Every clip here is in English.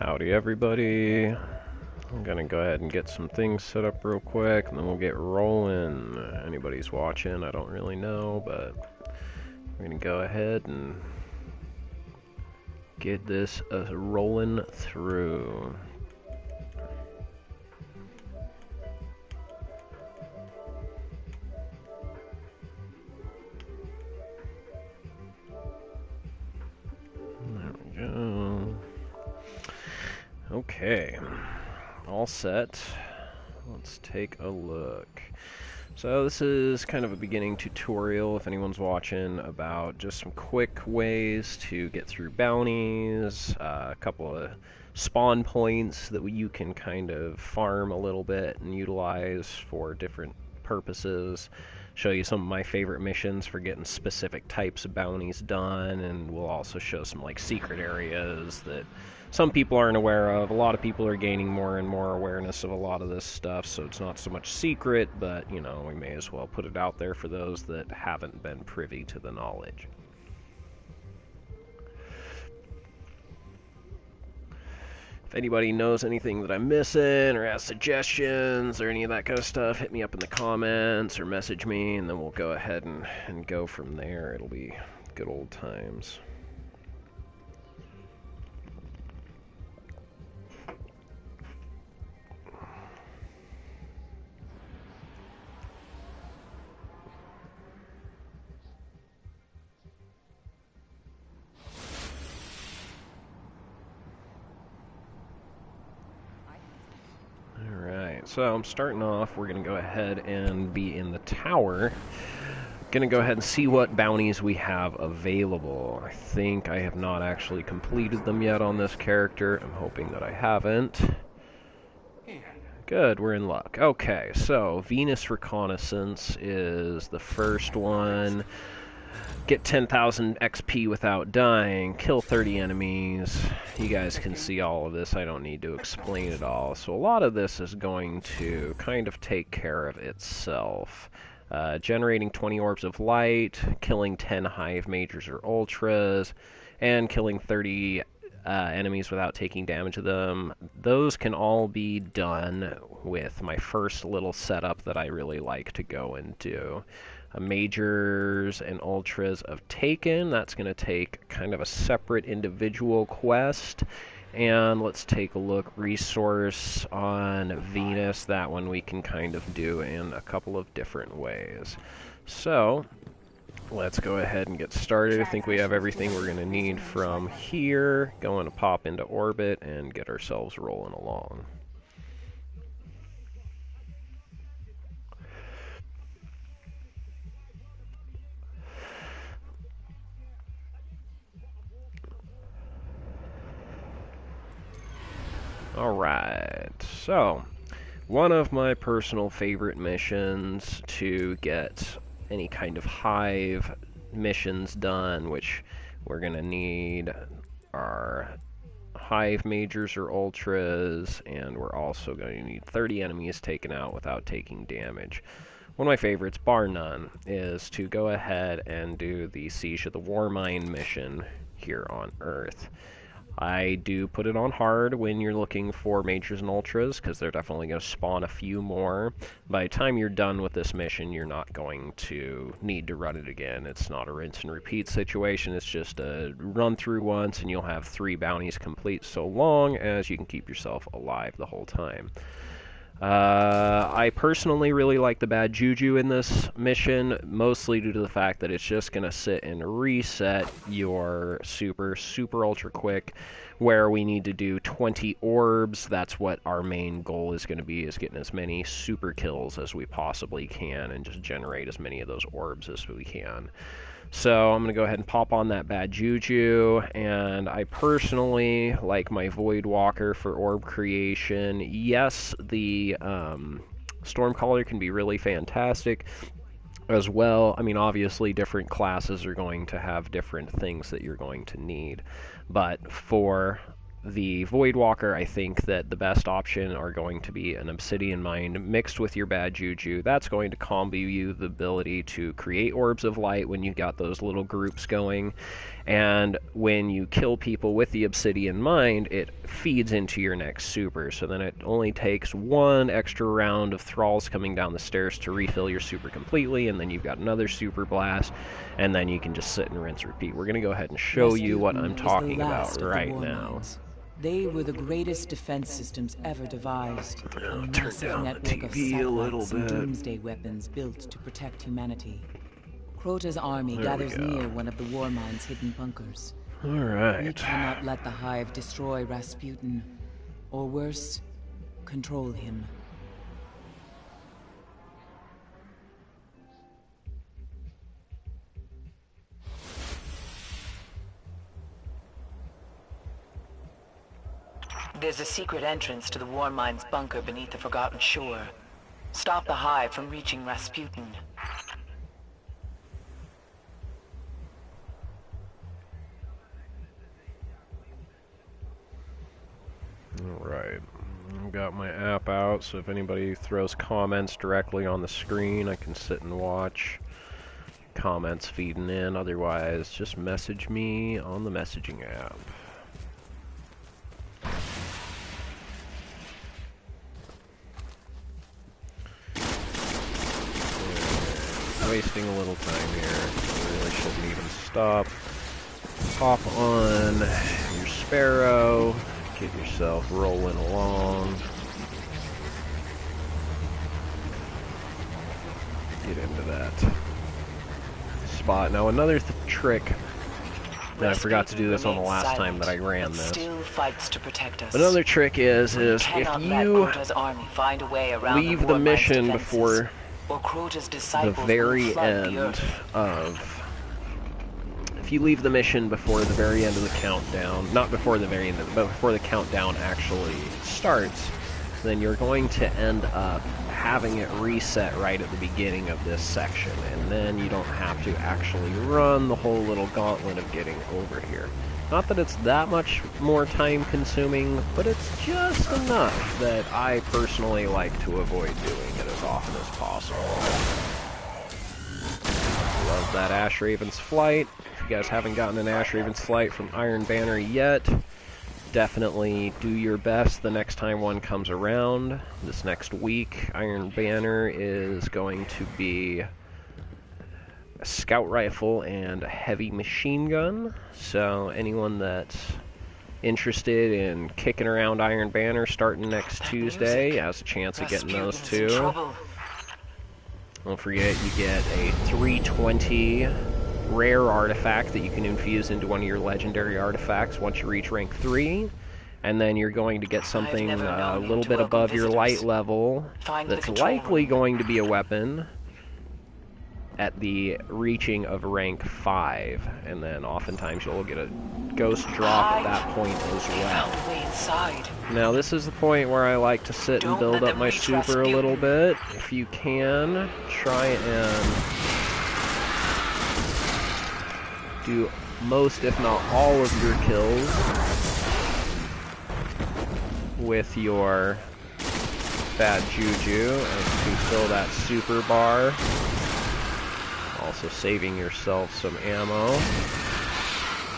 Howdy everybody. I'm gonna go ahead and get some things set up real quick and then we'll get rolling. Anybody's watching, I don't really know, but we're gonna go ahead and get this rolling through. There we go. Okay, all set. Let's take a look. So this is kind of a beginning tutorial, if anyone's watching, about just some quick ways to get through bounties, a couple of spawn points that you can kind of farm a little bit and utilize for different purposes. Show you some of my favorite missions for getting specific types of bounties done, and we'll also show some like secret areas that some people aren't aware of. A lot of people are gaining more and more awareness of a lot of this stuff, so it's not so much secret, but, you know, we may as well put it out there for those that haven't been privy to the knowledge. If anybody knows anything that I'm missing, or has suggestions, or any of that kind of stuff, hit me up in the comments, or message me, and then we'll go ahead and go from there. It'll be good old times. So I'm starting off, we're going to go ahead and be in the tower. Going to go ahead and see what bounties we have available. I think I have not actually completed them yet on this character. I'm hoping that I haven't. Good, we're in luck. Okay, so Venus Reconnaissance is the first one. Get 10,000 XP without dying, kill 30 enemies. You guys can see all of this, I don't need to explain it all. So a lot of this is going to kind of take care of itself. Generating 20 orbs of light, killing 10 hive majors or ultras, and killing 30 enemies without taking damage to them. Those can all be done with my first little setup that I really like to go and do. Majors and ultras of Taken, that's going to take kind of a separate individual quest. And let's take a look. Resource on Venus, that one we can kind of do in a couple of different ways. So let's go ahead and get started. I think we have everything we're going to need from here. Going to pop into orbit and get ourselves rolling along. Alright, so one of my personal favorite missions to get any kind of hive missions done, which we're going to need our hive majors or ultras, and we're also going to need 30 enemies taken out without taking damage. One of my favorites, bar none, is to go ahead and do the Siege of the Warmind mission here on Earth. I do put it on hard when you're looking for majors and ultras, because they're definitely going to spawn a few more. By the time you're done with this mission, you're not going to need to run it again. It's not a rinse and repeat situation, it's just a run through once and you'll have 3 bounties complete, so long as you can keep yourself alive the whole time. I personally really like the bad juju in this mission, mostly due to the fact that it's just going to sit and reset your super ultra quick, where we need to do 20 orbs. That's what our main goal is going to be, is getting as many super kills as we possibly can and just generate as many of those orbs as we can. So I'm going to go ahead and pop on that bad juju, and I personally like my Voidwalker for orb creation. Yes, the Stormcaller can be really fantastic as well. I mean, obviously different classes are going to have different things that you're going to need, but for the Voidwalker, I think that the best option are going to be an Obsidian Mind mixed with your bad juju. That's going to combo you the ability to create orbs of light when you got those little groups going, And when you kill people with the obsidian mind, it feeds into your next super. So then it only takes one extra round of thralls coming down the stairs to refill your super completely, and then you've got another super blast, and then you can just sit and rinse repeat. We're going to go ahead and show you what I'm talking about right now. They were the greatest defense systems ever devised. A massive network of satellites and doomsday weapons built to protect humanity. Crota's army gathers near one of the Warmind's hidden bunkers. Alright. We cannot let the Hive destroy Rasputin. Or worse, control him. There's a secret entrance to the Warmind's bunker beneath the Forgotten Shore. Stop the Hive from reaching Rasputin. Alright, I've got my app out, so if anybody throws comments directly on the screen, I can sit and watch. Comments feeding in, otherwise just message me on the messaging app. Wasting a little time here, I really shouldn't even stop. Hop on your Sparrow. Get yourself rolling along. Get into that spot. Now another trick, and I forgot to do this on the last time that I ran this. Another trick is if you leave the mission before the very end of... If you leave the mission before the very end of the countdown, not before the very end, but before the countdown actually starts, then you're going to end up having it reset right at the beginning of this section, and then you don't have to actually run the whole little gauntlet of getting over here. Not that it's that much more time consuming, but it's just enough that I personally like to avoid doing it as often as possible. Love that Ash Raven's Flight. If you guys haven't gotten an Ash Raven's Flight from Iron Banner yet, definitely do your best the next time one comes around. This next week, Iron Banner is going to be a scout rifle and a heavy machine gun. So anyone that's interested in kicking around Iron Banner starting next Tuesday has a chance of getting those two. Don't forget, you get a 320 rare artifact that you can infuse into one of your legendary artifacts once you reach rank 3. And then you're going to get something a little bit above your light level that's likely going to be a weapon at the reaching of rank 5. And then oftentimes you'll get a ghost drop at that point as well. Now this is the point where I like to sit and build up my super a little bit. If you can, try and do most, if not all, of your kills with your bad juju and to fill that super bar. Also saving yourself some ammo.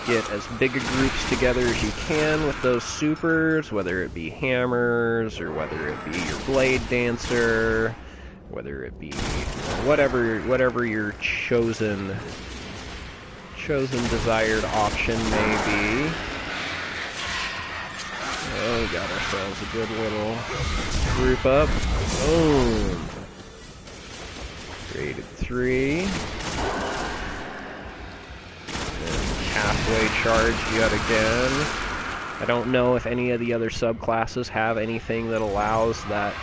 Get as big a groups together as you can with those supers, whether it be hammers or whether it be your blade dancer, whether it be whatever your chosen desired option may be. Oh, got ourselves a good little group up. Boom. Created 3. And halfway charged yet again. I don't know if any of the other subclasses have anything that allows that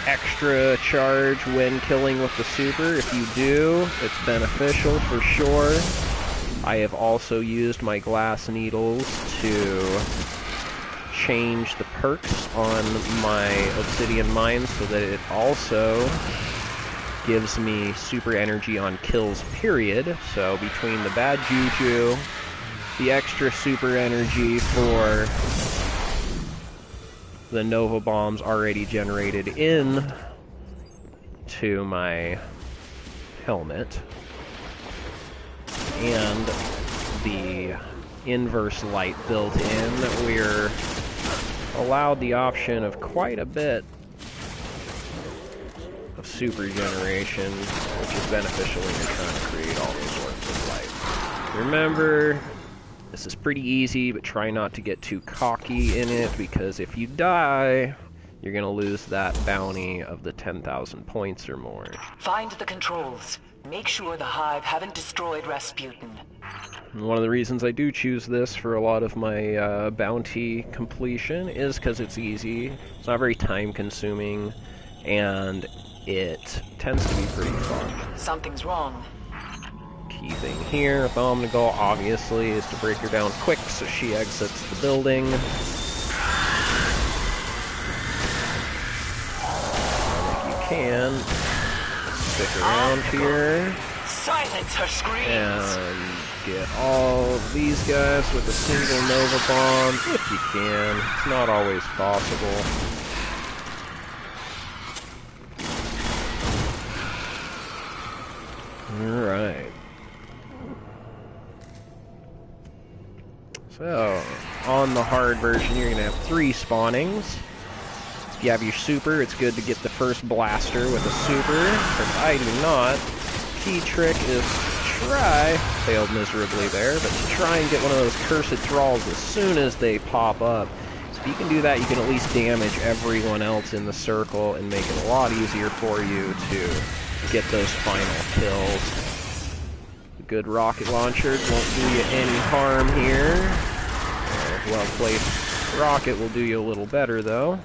extra charge when killing with the super. If you do, it's beneficial for sure. I have also used my glass needles to change the perks on my obsidian mines so that it also gives me super energy on kills, period. So between the bad juju, the extra super energy for the Nova Bombs already generated in to my helmet, and the inverse light built in, we're allowed the option of quite a bit of super generation, which is beneficial when you're trying to create all those orbs of light. Remember, this is pretty easy, but try not to get too cocky in it, because if you die, you're going to lose that bounty of the 10,000 points or more. Find the controls. Make sure the Hive haven't destroyed Rasputin. And one of the reasons I do choose this for a lot of my bounty completion is because it's easy, it's not very time-consuming, and it tends to be pretty fun. Something's wrong. Key thing here, with Omnigul, obviously, is to break her down quick so she exits the building. Can stick around here. Silence her screams. And get all these guys with a single Nova Bomb, if you can. It's not always possible. Alright. So, on the hard version, you're going to have 3 spawnings. If you have your super, it's good to get the first blaster with a super. If I do not, key trick is to try, failed miserably there, but to try and get one of those cursed thralls as soon as they pop up. So if you can do that, you can at least damage everyone else in the circle and make it a lot easier for you to get those final kills. A good rocket launcher won't do you any harm here. Well-placed rocket will do you a little better, though.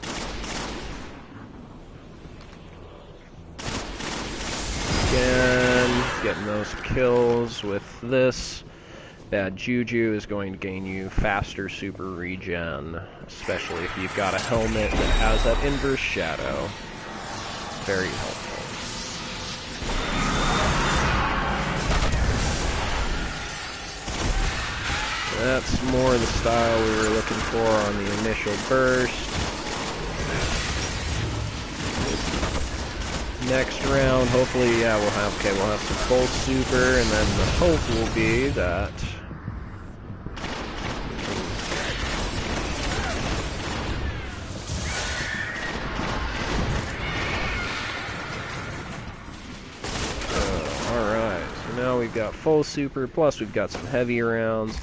Again, getting those kills with this. Bad Juju is going to gain you faster super regen, especially if you've got a helmet that has that inverse shadow. Very helpful. That's more the style we were looking for on the initial burst. Next round, hopefully, yeah, we'll have some full super, and then the hope will be that alright, so now we've got full super, plus we've got some heavy rounds.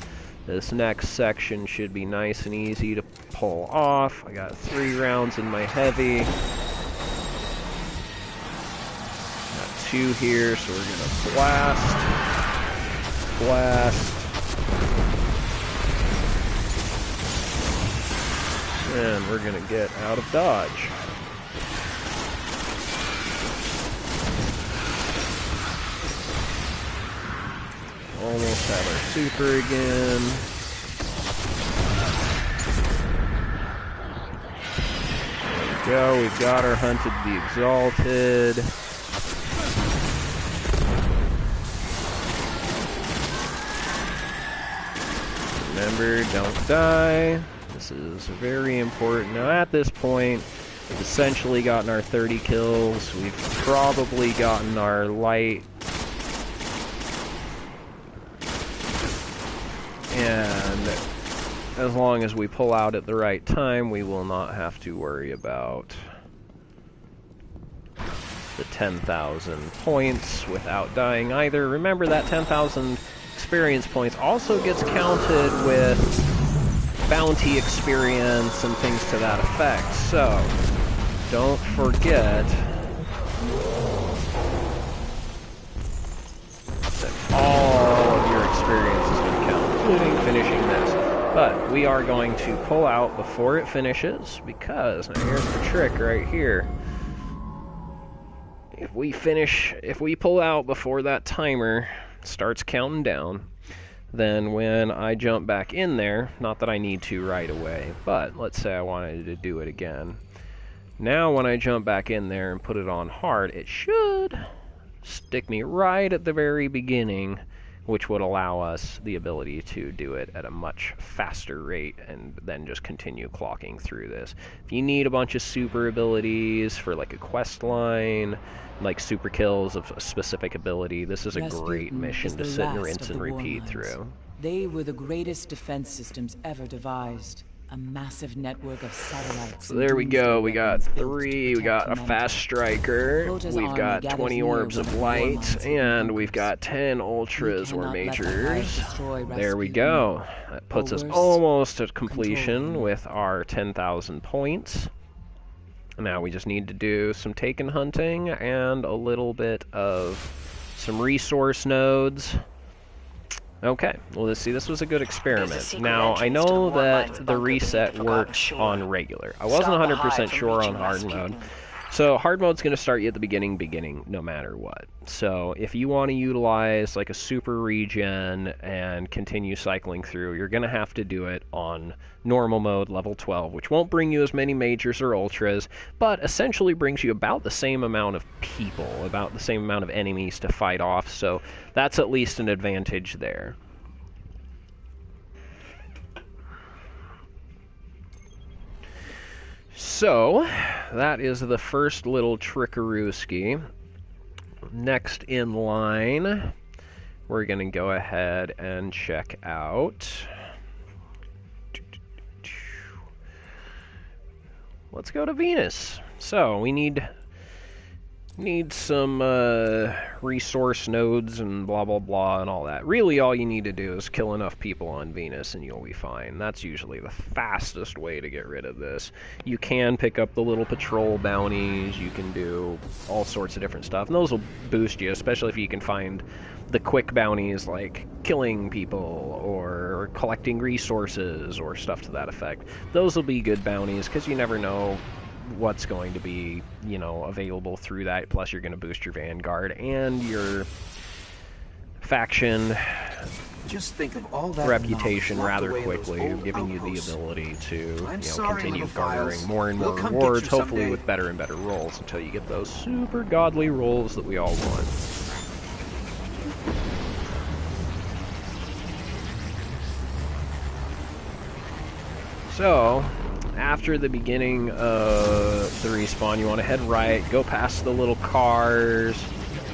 This next section should be nice and easy to pull off. I got 3 rounds in my heavy. 2 here, so we're gonna blast, and we're gonna get out of dodge. Almost have our super again. There we go, we've got our Hunted the Exalted. Remember, don't die. This is very important. Now at this point, we've essentially gotten our 30 kills. We've probably gotten our light. And as long as we pull out at the right time, we will not have to worry about the 10,000 points without dying either. Remember that 10,000 experience points also gets counted with bounty experience and things to that effect. So, don't forget that all of your experience is going to count, including finishing this. But we are going to pull out before it finishes, because, now here's the trick right here. If we pull out before that timer starts counting down, then when I jump back in there, not that I need to right away, but let's say I wanted to do it again. Now when I jump back in there and put it on hard, it should stick me right at the very beginning which would allow us the ability to do it at a much faster rate and then just continue clocking through this. If you need a bunch of super abilities for like a quest line, like super kills of a specific ability, this is a great mission to sit and rinse and repeat through. They were the greatest defense systems ever devised. A massive network of satellites. So there we go. We got 3. We got a fast striker. We've got 20 orbs of light, and we've got 10 ultras or majors. There we go. That puts us almost at completion with our 10,000 points. Now we just need to do some taken hunting and a little bit of some resource nodes. Okay, well, let's see, this was a good experiment. Now, I know that the reset works on regular. I wasn't 100% sure on hard mode. So, hard mode's going to start you at the beginning, no matter what. So, if you want to utilize, like, a super regen and continue cycling through, you're going to have to do it on normal mode, level 12, which won't bring you as many majors or ultras, but essentially brings you about the same amount of people, about the same amount of enemies to fight off, so that's at least an advantage there. So, that is the first little trickarooski. Next in line, we're going to go ahead and check out... Let's go to Venus. So, we need some resource nodes and blah blah blah and all that. Really, all you need to do is kill enough people on Venus and you'll be fine. That's usually the fastest way to get rid of this. You can pick up the little patrol bounties, you can do all sorts of different stuff, and those will boost you, especially if you can find the quick bounties like killing people or collecting resources or stuff to that effect. Those will be good bounties because you never know what's going to be, you know, available through that. Plus, you're going to boost your Vanguard and your faction just think of all that reputation rather quickly, giving you the ability to, you know, continue garnering more and more rewards, hopefully with better and better rolls until you get those super godly rolls that we all want. So, after the beginning of the respawn, you want to head right, go past the little cars,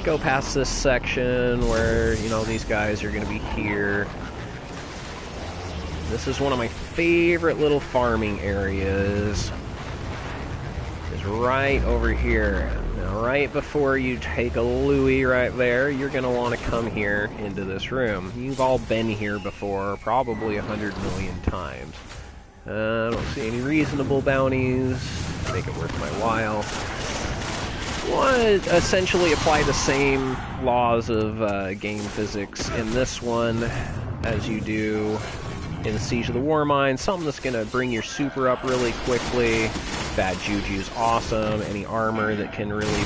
go past this section where, you know, these guys are going to be here. This is one of my favorite little farming areas. It's right over here. Now, right before you take a Louis right there, you're going to want to come here into this room. You've all been here before, probably 100 million times. I don't see any reasonable bounties. Make it worth my while. You want to essentially apply the same laws of game physics in this one as you do in Siege of the Warmind. Something that's going to bring your super up really quickly. Bad Juju's awesome. Any armor that can really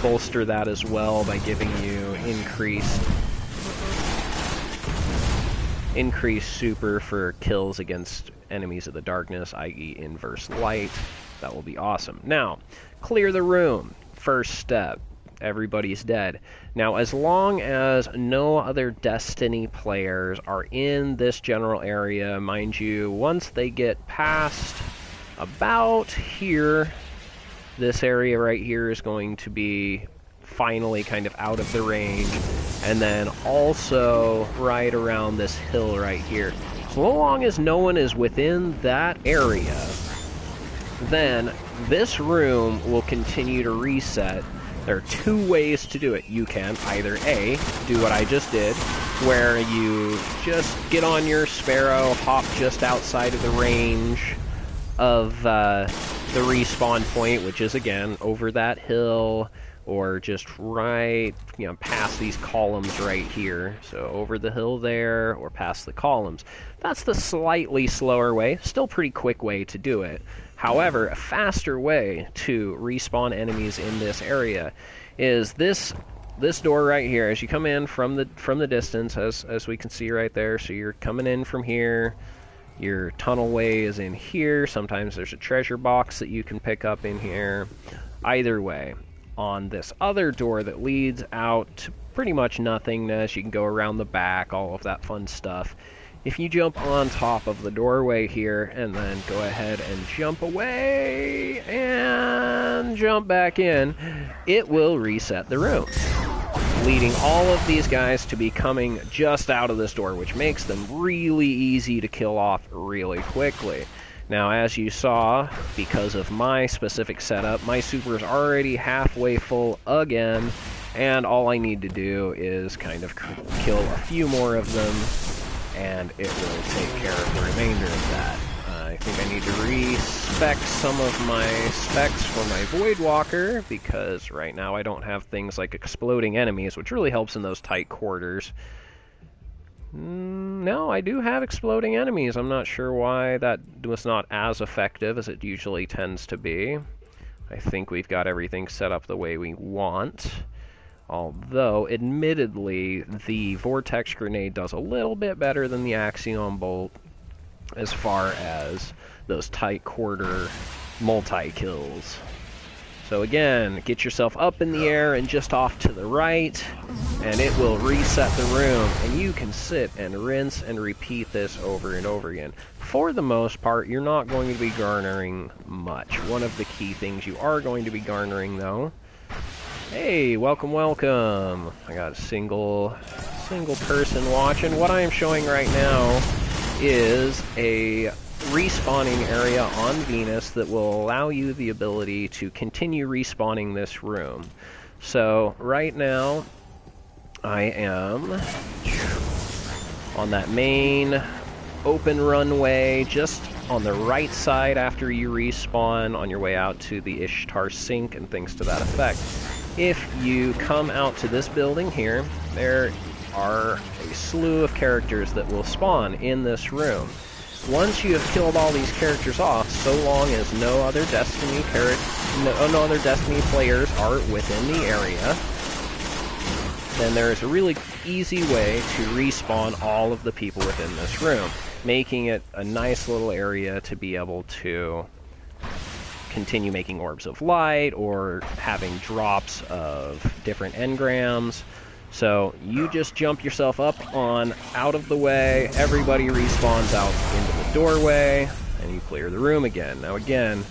bolster that as well by giving you increased super for kills against enemies of the darkness, i.e. inverse light. That will be awesome. Now, clear the room. First step. Everybody's dead. Now, as long as no other Destiny players are in this general area, mind you, once they get past about here, this area right here is going to be finally kind of out of the range, and then also right around this hill right here. So long as no one is within that area, then this room will continue to reset. There are two ways to do it. You can either A, do what I just did, where you just get on your Sparrow, hop just outside of the range of the respawn point, which is, again, over that hill, or just right, you know, past these columns right here. So over the hill there, or past the columns. That's the slightly slower way, still pretty quick way to do it. However, a faster way to respawn enemies in this area is this door right here. As you come in from the distance, as we can see right there, so you're coming in from here, your tunnel way is in here. Sometimes there's a treasure box that you can pick up in here. Either way, on this other door that leads out pretty much nothingness. You can go around the back, all of that fun stuff. If you jump on top of the doorway here and then go ahead and jump away and jump back in, it will reset the room, leading all of these guys to be coming just out of this door, which makes them really easy to kill off really quickly. Now, as you saw, because of my specific setup, my super is already halfway full again, and all I need to do is kind of kill a few more of them, and it will take care of the remainder of that. I think I need to respec some of my specs for my Void Walker, because right now I don't have things like exploding enemies, which really helps in those tight quarters. No, I do have exploding enemies. I'm not sure why that was not as effective as it usually tends to be. I think we've got everything set up the way we want. Although, admittedly, the Vortex Grenade does a little bit better than the Axion Bolt as far as those tight quarter multi-kills. So again, get yourself up in the air and just off to the right, and it will reset the room, and you can sit and rinse and repeat this over and over again. For the most part, you're not going to be garnering much. One of the key things you are going to be garnering, though... Hey, welcome, welcome. I got a single person watching. What I am showing right now is a respawning area on Venus that will allow you the ability to continue respawning this room. So, right now, I am on that main open runway, just on the right side after you respawn on your way out to the Ishtar Sink and things to that effect. If you come out to this building here, there are a slew of characters that will spawn in this room. Once you have killed all these characters off, so long as no other Destiny players are within the area, then there is a really easy way to respawn all of the people within this room, making it a nice little area to be able to continue making orbs of light or having drops of different engrams. So you just jump yourself up on out of the way, everybody respawns out into the doorway, and you clear the room again. Now again,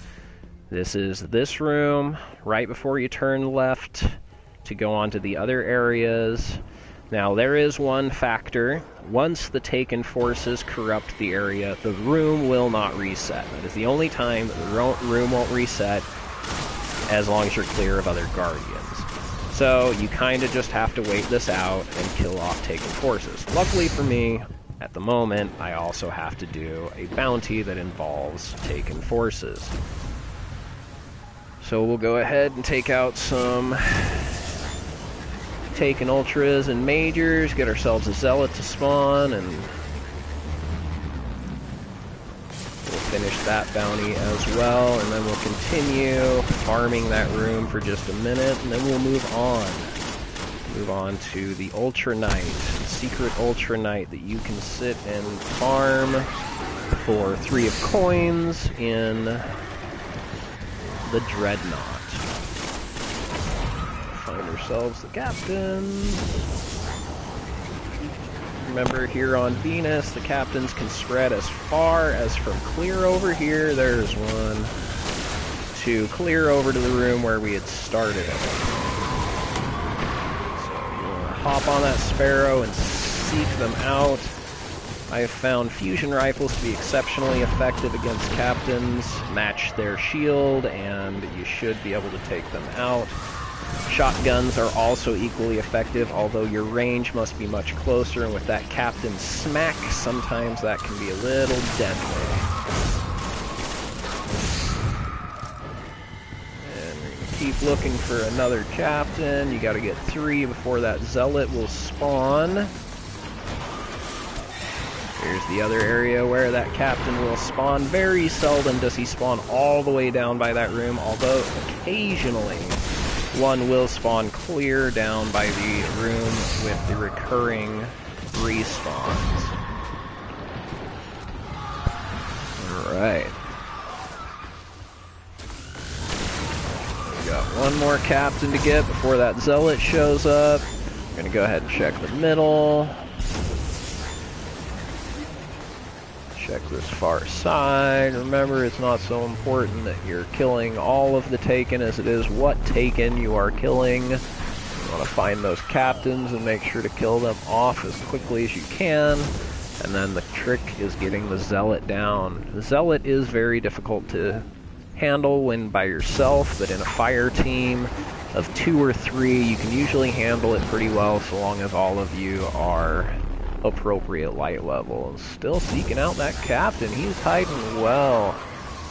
this is this room right before you turn left to go on to the other areas. Now there is one factor. Once the Taken forces corrupt the area, the room will not reset. That is the only time that the room won't reset, as long as you're clear of other Guardians. So you kind of just have to wait this out and kill off Taken forces. Luckily for me, at the moment, I also have to do a bounty that involves Taken forces. So we'll go ahead and take out some Taken Ultras and Majors, get ourselves a Zealot to spawn, and we'll finish that bounty as well, and then we'll continue farming that room for just a minute, and then we'll move on. Move on to the Ultra Knight, secret Ultra Knight that you can sit and farm for 3 of coins in the Dreadnought. Find ourselves the captains. Remember, here on Venus, the captains can spread as far as from clear over here, there's one, to clear over to the room where we had started it. So we'll hop on that Sparrow and seek them out. I have found fusion rifles to be exceptionally effective against captains. Match their shield, and you should be able to take them out. Shotguns are also equally effective, although your range must be much closer, and with that captain smack, sometimes that can be a little deadly. And we're going to keep looking for another captain. You got to get 3 before that Zealot will spawn. Here's the other area where that captain will spawn. Very seldom does he spawn all the way down by that room, although occasionally one will spawn clear down by the room with the recurring respawns. Alright. We got one more captain to get before that Zealot shows up. gonna go ahead and check the middle. Check this far side. Remember, it's not so important that you're killing all of the Taken as it is what Taken you are killing. You want to find those captains and make sure to kill them off as quickly as you can. And then the trick is getting the Zealot down. The Zealot is very difficult to handle when by yourself, but in a fire team of 2 or 3, you can usually handle it pretty well so long as all of you are appropriate light levels. Still seeking out that captain. He's hiding well.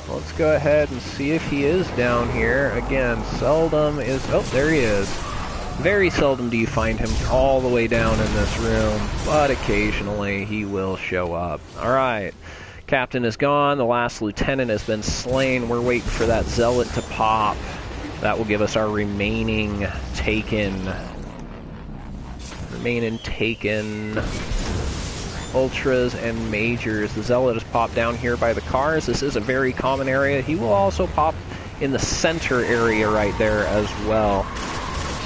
Let's go ahead and see if he is down here. Again, seldom is... Oh, there he is. Very seldom do you find him all the way down in this room, but occasionally he will show up. Alright, captain is gone. The last lieutenant has been slain. We're waiting for that Zealot to pop. That will give us our remaining Taken Ultras and Majors. The Zealot is popped down here by the cars. This is a very common area. He will also pop in the center area right there as well.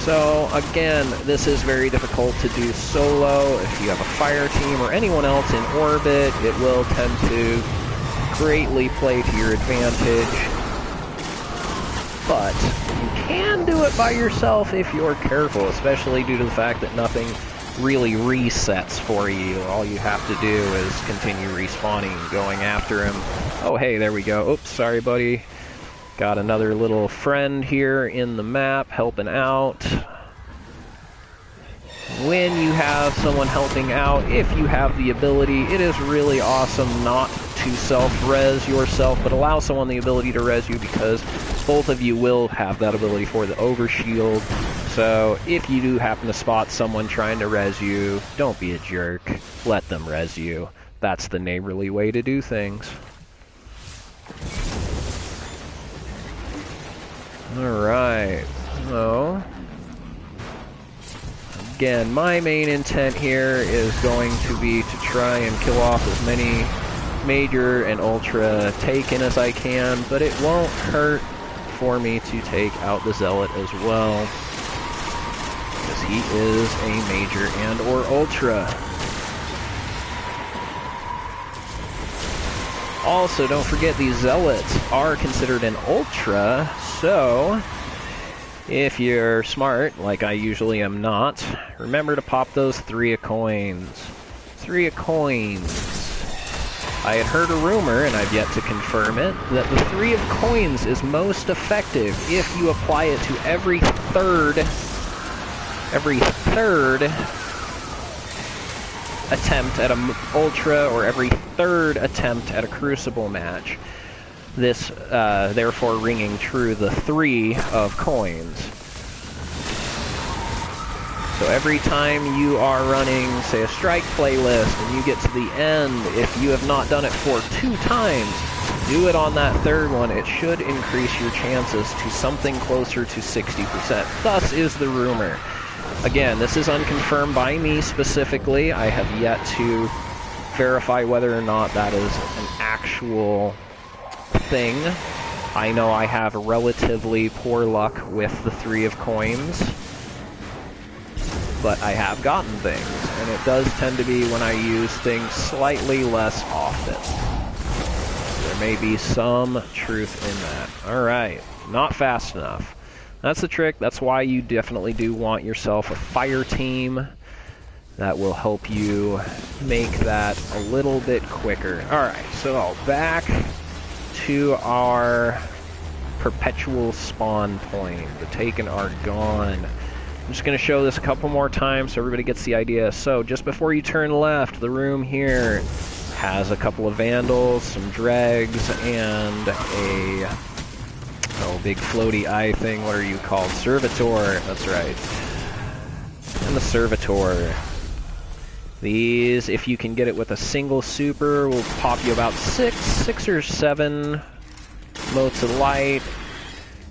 So again, this is very difficult to do solo. If you have a fire team or anyone else in orbit, it will tend to greatly play to your advantage. But you can do it by yourself if you're careful, especially due to the fact that nothing really resets for you. All you have to do is continue respawning and going after him. Oh, hey, there we go. Oops, sorry, buddy. Got another little friend here in the map helping out. When you have someone helping out, if you have the ability, it is really awesome not to self-res yourself, but allow someone the ability to res you, because both of you will have that ability for the overshield. So if you do happen to spot someone trying to res you, don't be a jerk. Let them res you. That's the neighborly way to do things. Alright, so again, my main intent here is going to be to try and kill off as many Major and Ultra Taken as I can, but it won't hurt for me to take out the Zealot as well, because he is a Major and or Ultra. Also, don't forget these Zealots are considered an Ultra, so if you're smart, like I usually am not, remember to pop those 3 of coins. 3 of coins. I had heard a rumor, and I've yet to confirm it, that the 3 of coins is most effective if you apply it to every third attempt at an Ultra or every third attempt at a Crucible match. This, therefore, ringing true the 3 of coins. So every time you are running, say, a strike playlist, and you get to the end, if you have not done it for 2 times, do it on that 3rd one. It should increase your chances to something closer to 60%. Thus is the rumor. Again, this is unconfirmed by me specifically. I have yet to verify whether or not that is an actual thing. I know I have relatively poor luck with the 3 of coins, but I have gotten things, and it does tend to be when I use things slightly less often. There may be some truth in that. Alright, not fast enough. That's the trick. That's why you definitely do want yourself a fire team. That will help you make that a little bit quicker. Alright, so back to our perpetual spawn point. The Taken are gone. I'm just going to show this a couple more times so everybody gets the idea. So just before you turn left, the room here has a couple of Vandals, some Dregs, and a big floaty eye thing. What are you called? Servitor. That's right. And the Servitor. These, if you can get it with a single super, will pop you about 6 or 7 motes of light.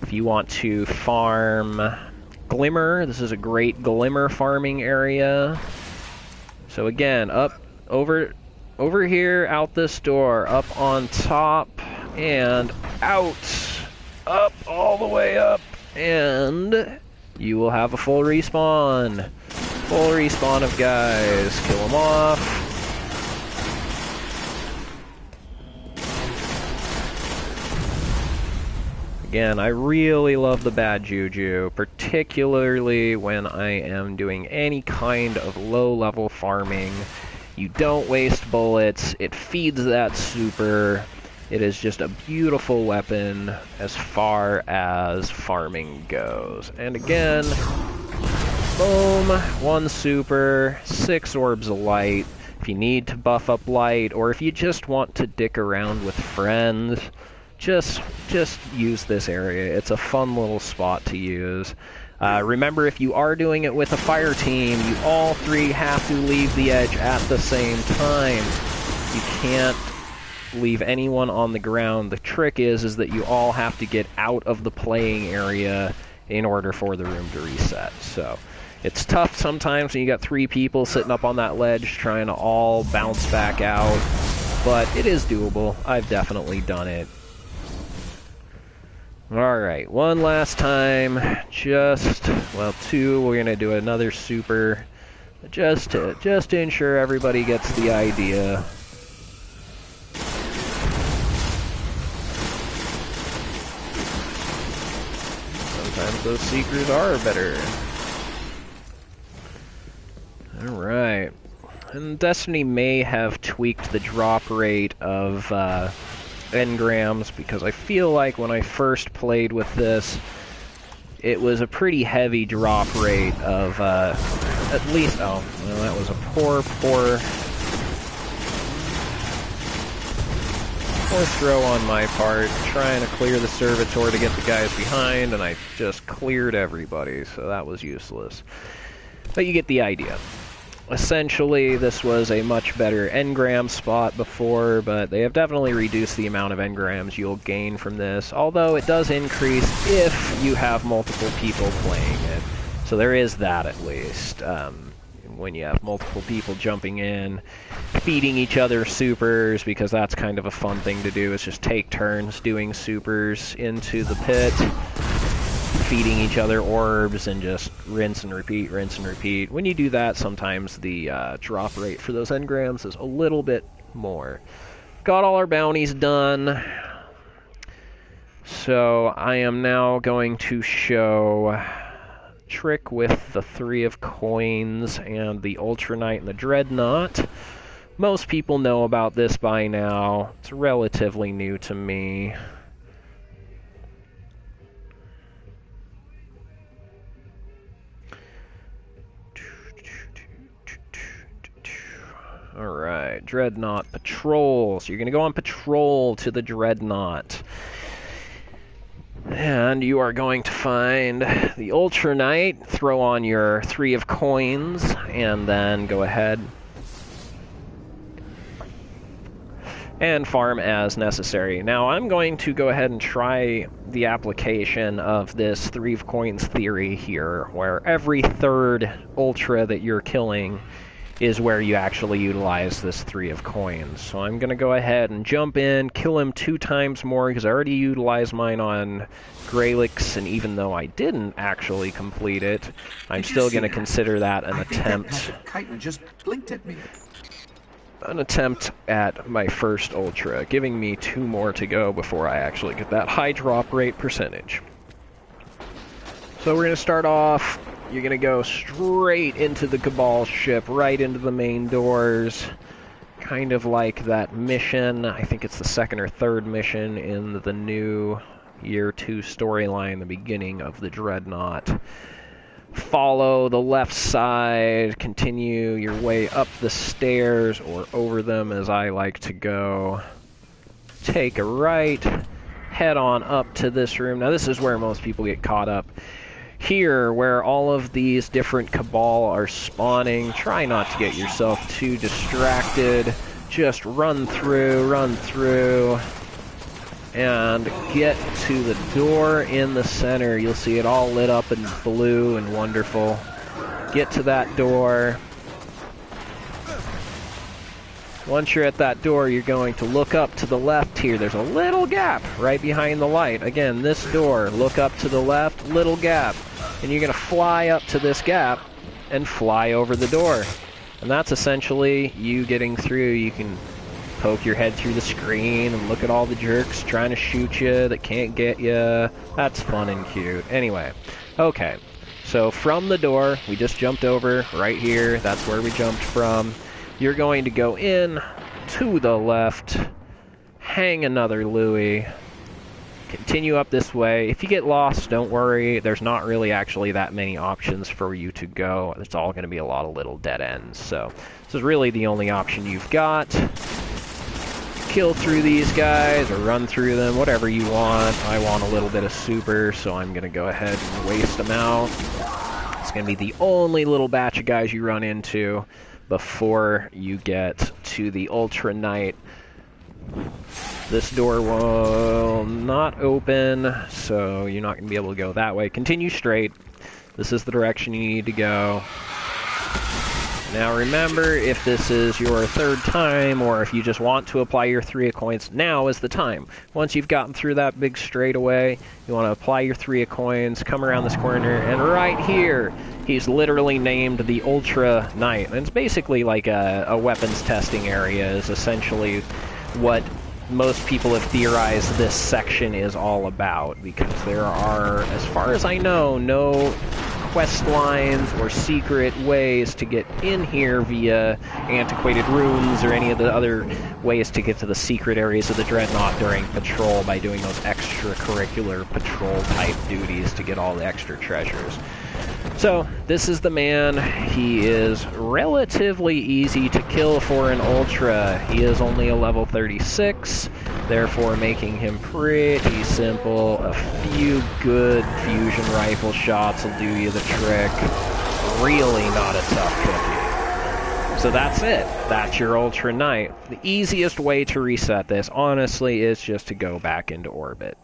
If you want to farm Glimmer, this is a great Glimmer farming area. So again, over here, out this door, up on top, and out. Up, all the way up, and you will have a full respawn. Full respawn of guys. Kill them off. Again, I really love the bad juju, particularly when I am doing any kind of low-level farming. You don't waste bullets, it feeds that super. It is just a beautiful weapon as far as farming goes. And again, boom, 1 super, 6 orbs of light. If you need to buff up light, or if you just want to dick around with friends, just use this area. It's a fun little spot to use. Remember, if you are doing it with a fire team, you all 3 have to leave the edge at the same time. You can't leave anyone on the ground. The trick is that you all have to get out of the playing area in order for the room to reset. So it's tough sometimes when you got 3 people sitting up on that ledge trying to all bounce back out, but it is doable. I've definitely done it. Alright, one last time, well, 2, we're gonna do another super, just to ensure everybody gets the idea. Sometimes those seekers are better. Alright, and Destiny may have tweaked the drop rate of, engrams, because I feel like when I first played with this, it was a pretty heavy drop rate of, at least, oh, well, that was a poor throw on my part, trying to clear the servitor to get the guys behind, and I just cleared everybody, so that was useless. But you get the idea. Essentially, this was a much better engram spot before, but they have definitely reduced the amount of engrams you'll gain from this, although it does increase if you have multiple people playing it. So there is that, at least. When you have multiple people jumping in, feeding each other supers, because that's kind of a fun thing to do, is just take turns doing supers into the pit, feeding each other orbs, and just rinse and repeat, rinse and repeat. When you do that, sometimes the drop rate for those engrams is a little bit more. Got all our bounties done. So I am now going to show trick with the 3 of coins and the Ultra Knight and the Dreadnought. Most people know about this by now. It's relatively new to me. Alright, Dreadnought Patrol. So you're going to go on patrol to the Dreadnought. And you are going to find the Ultra Knight, throw on your 3 of coins, and then go ahead and farm as necessary. Now I'm going to go ahead and try the application of this 3 of coins theory here, where every 3rd Ultra that you're killing is where you actually utilize this 3 of coins. So I'm going to go ahead and jump in, kill him 2 times more, because I already utilized mine on Graylix, and even though I didn't actually complete it, I'm still going to consider that an attempt. Chitin just blinked at me. An attempt at my first Ultra, giving me 2 more to go before I actually get that high drop rate percentage. So we're going to start off. You're going to go straight into the Cabal ship, right into the main doors. Kind of like that mission, I think it's the 2nd or 3rd mission in the new Year 2 storyline, the beginning of the Dreadnought. Follow the left side, continue your way up the stairs, or over them as I like to go. Take a right, head on up to this room. Now this is where most people get caught up. Here, where all of these different Cabal are spawning, try not to get yourself too distracted. Just run through, and get to the door in the center. You'll see it all lit up in blue and wonderful. Get to that door. Once you're at that door, you're going to look up to the left here. There's a little gap right behind the light. Again, this door, look up to the left, little gap. And you're going to fly up to this gap and fly over the door. And that's essentially you getting through. You can poke your head through the screen and look at all the jerks trying to shoot you that can't get you. That's fun and cute. Anyway, okay. So from the door, we just jumped over right here. That's where we jumped from. You're going to go in to the left, hang another Louis, continue up this way. If you get lost, don't worry. There's not really actually that many options for you to go. It's all going to be a lot of little dead ends. So this is really the only option you've got. Kill through these guys or run through them, whatever you want. I want a little bit of super, so I'm going to go ahead and waste them out. It's going to be the only little batch of guys you run into before you get to the Ultra Knight. This door will not open, so you're not going to be able to go that way. Continue straight. This is the direction you need to go. Now remember, if this is your third time, or if you just want to apply your 3 of coins, now is the time. Once you've gotten through that big straightaway, you want to apply your 3 of coins, come around this corner, and right here, he's literally named the Ultra Knight. And it's basically like a weapons testing area is essentially what most people have theorized this section is all about, because there are, as far as I know, no quest lines or secret ways to get in here via antiquated runes or any of the other ways to get to the secret areas of the Dreadnought during patrol by doing those extracurricular patrol type duties to get all the extra treasures. So, this is the man. He is relatively easy to kill for an Ultra. He is only a level 36, therefore making him pretty simple. A few good fusion rifle shots will do you the trick. Really not a tough cookie. So that's it. That's your Ultra Knight. The easiest way to reset this, honestly, is just to go back into orbit.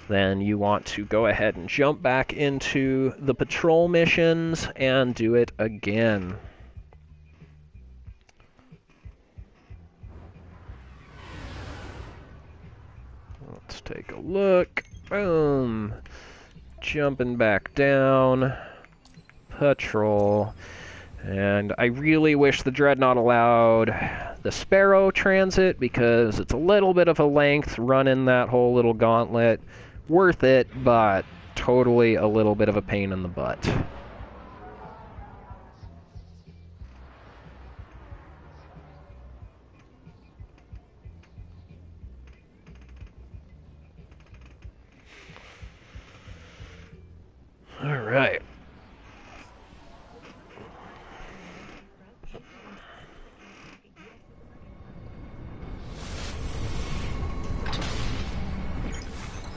Then you want to go ahead and jump back into the patrol missions and do it again. Let's take a look. Boom. Jumping back down. Patrol. And I really wish the Dreadnought allowed the Sparrow transit, because it's a little bit of a length running that whole little gauntlet. Worth it, but totally a little bit of a pain in the butt. All right.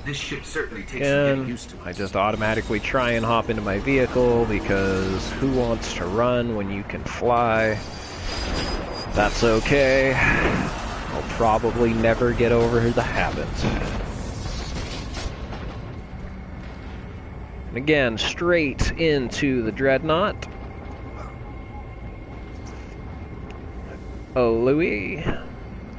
This ship certainly takes some getting used to. I just automatically try and hop into my vehicle, because who wants to run when you can fly? That's okay. I'll probably never get over the habit. And again, straight into the Dreadnought. Oh, Louis.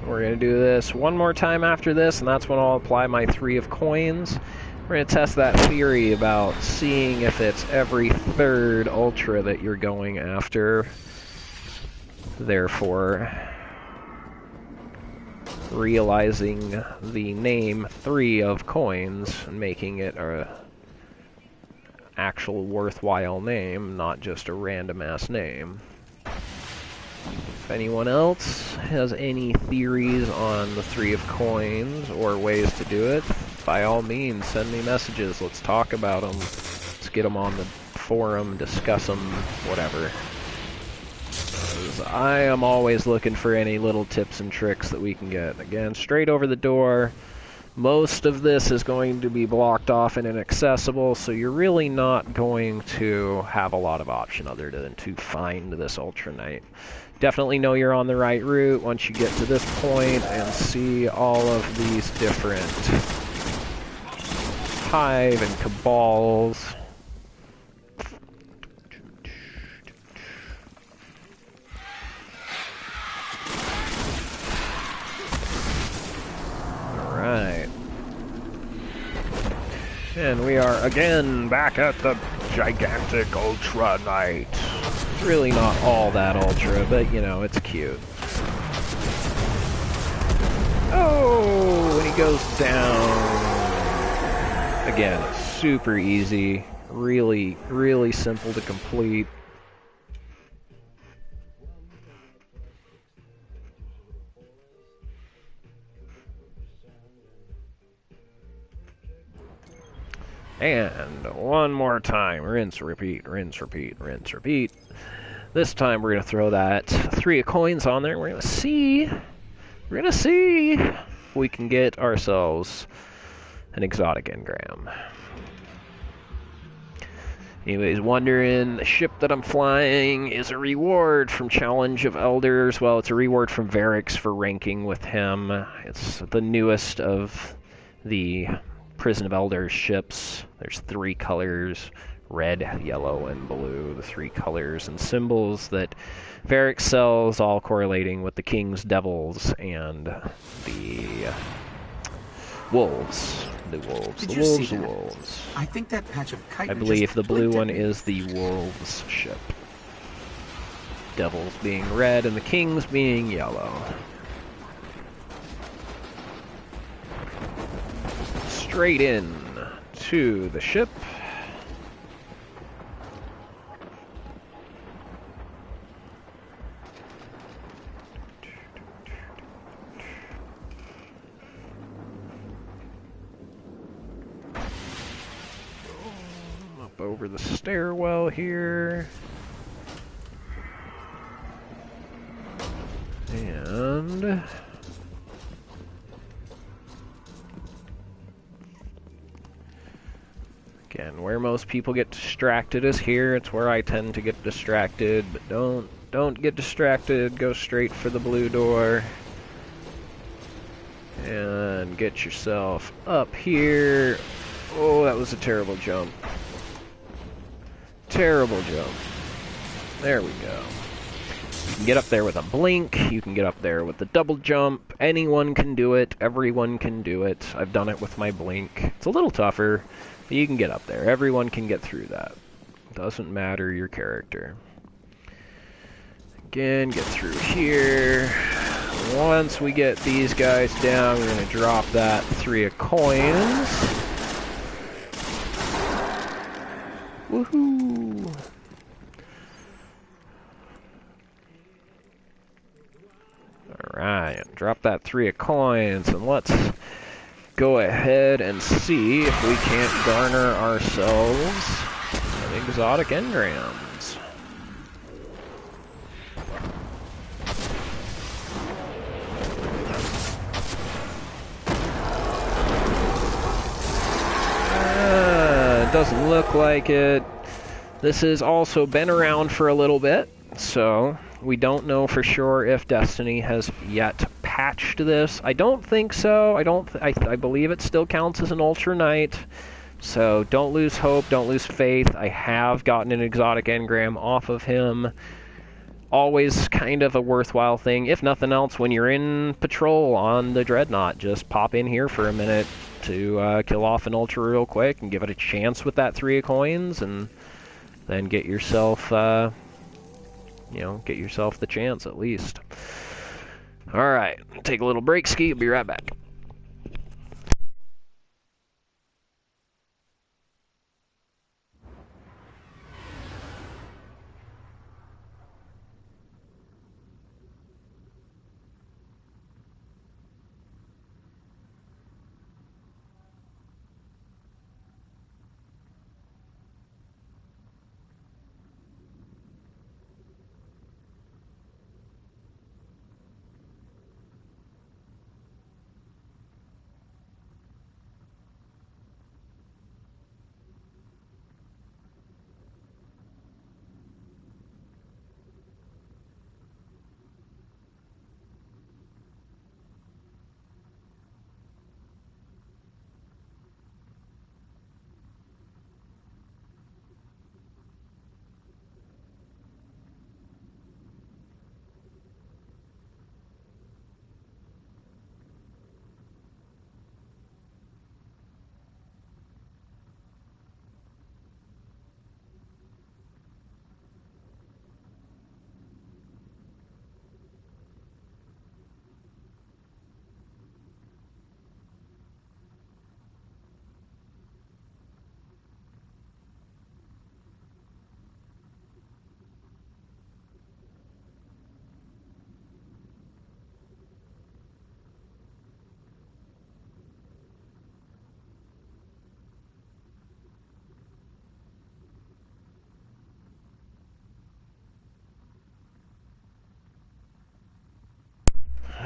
We're going to do this one more time after this, and that's when I'll apply my 3 of coins. We're going to test that theory about seeing if it's every third Ultra that you're going after. Therefore, realizing the name 3 of coins and making it a actual worthwhile name, not just a random-ass name. If anyone else has any theories on the 3 of coins or ways to do it, by all means, send me messages. Let's talk about them. Let's get them on the forum, discuss them, whatever. 'Cause I am always looking for any little tips and tricks that we can get. Again, straight over the door. Most of this is going to be blocked off and inaccessible, so you're really not going to have a lot of option other than to find this Ultra Knight. Definitely know you're on the right route once you get to this point and see all of these different hive and cabals. Alright. And we are again back at the gigantic Ultra Knight. It's really not all that ultra, but you know, it's cute. Oh, and he goes down. Again, super easy. Really, really simple to complete. And one more time. Rinse, repeat, rinse, repeat, rinse, repeat. This time we're going to throw that 3 of coins on there. We're going to see if we can get ourselves an exotic engram. Anyways, wondering, the ship that I'm flying is a reward from Challenge of Elders. Well, it's a reward from Varix for ranking with him. It's the newest of the Prison of Elders ships. There's 3 colors, red, yellow, and blue. The 3 colors and symbols that Varix sells, all correlating with the King's Devils and the wolves. The wolves. Did The you wolves, see the that? wolves. I think that patch of chitin I believe just the blue blinked at one me. is the wolves ship. Devils being red and the kings being yellow. Straight in to the ship. Up over the stairwell here. And again, where most people get distracted is here. It's where I tend to get distracted, but don't get distracted. Go straight for the blue door. And get yourself up here. Oh, that was a terrible jump. Terrible jump. There we go. You can get up there with a blink, you can get up there with the double jump. Anyone can do it, everyone can do it. I've done it with my blink. It's a little tougher, but you can get up there. Everyone can get through that. Doesn't matter your character. Again, get through here. Once we get these guys down, we're going to drop that 3 of coins. Woohoo! Alright, drop that 3 of coins, and let's go ahead and see if we can't garner ourselves an exotic engrams. Doesn't look like it. This has also been around for a little bit, so we don't know for sure if Destiny has yet patched this. I don't think so. I believe it still counts as an Ultra Knight. So don't lose hope, don't lose faith. I have gotten an exotic engram off of him. Always kind of a worthwhile thing. If nothing else, when you're in patrol on the Dreadnought, just pop in here for a minute to kill off an Ultra real quick and give it a chance with that 3 of coins, and then get yourself, get yourself the chance at least. Alright, take a little break ski, be right back.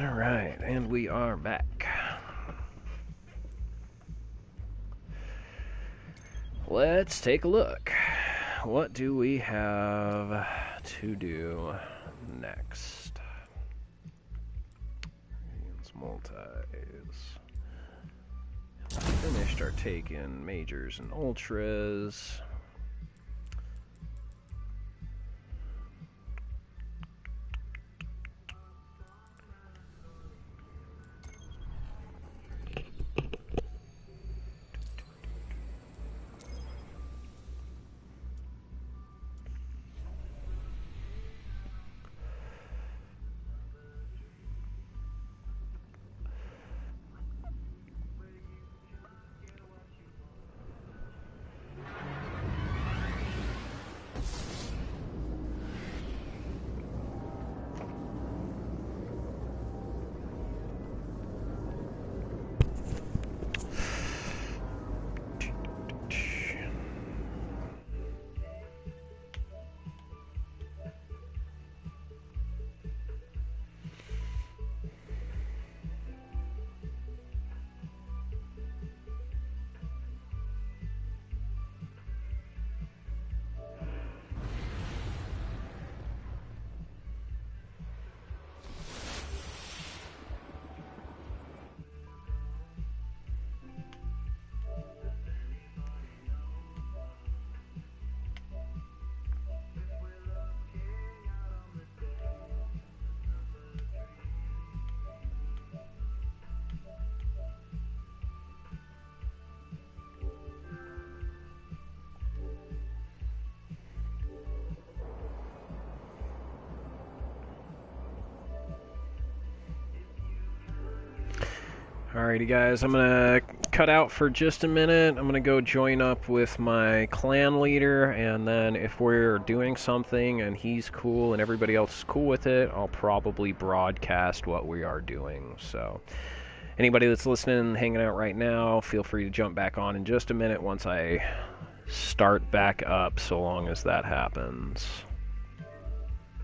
Alright, and we are back. Let's take a look. What do we have to do next? Multis. Finished our take-in majors and ultras. Alrighty guys, I'm gonna cut out for just a minute. I'm gonna go join up with my clan leader, and then if we're doing something and he's cool and everybody else is cool with it, I'll probably broadcast what we are doing. So anybody that's listening and hanging out right now, feel free to jump back on in just a minute once I start back up, so long as that happens.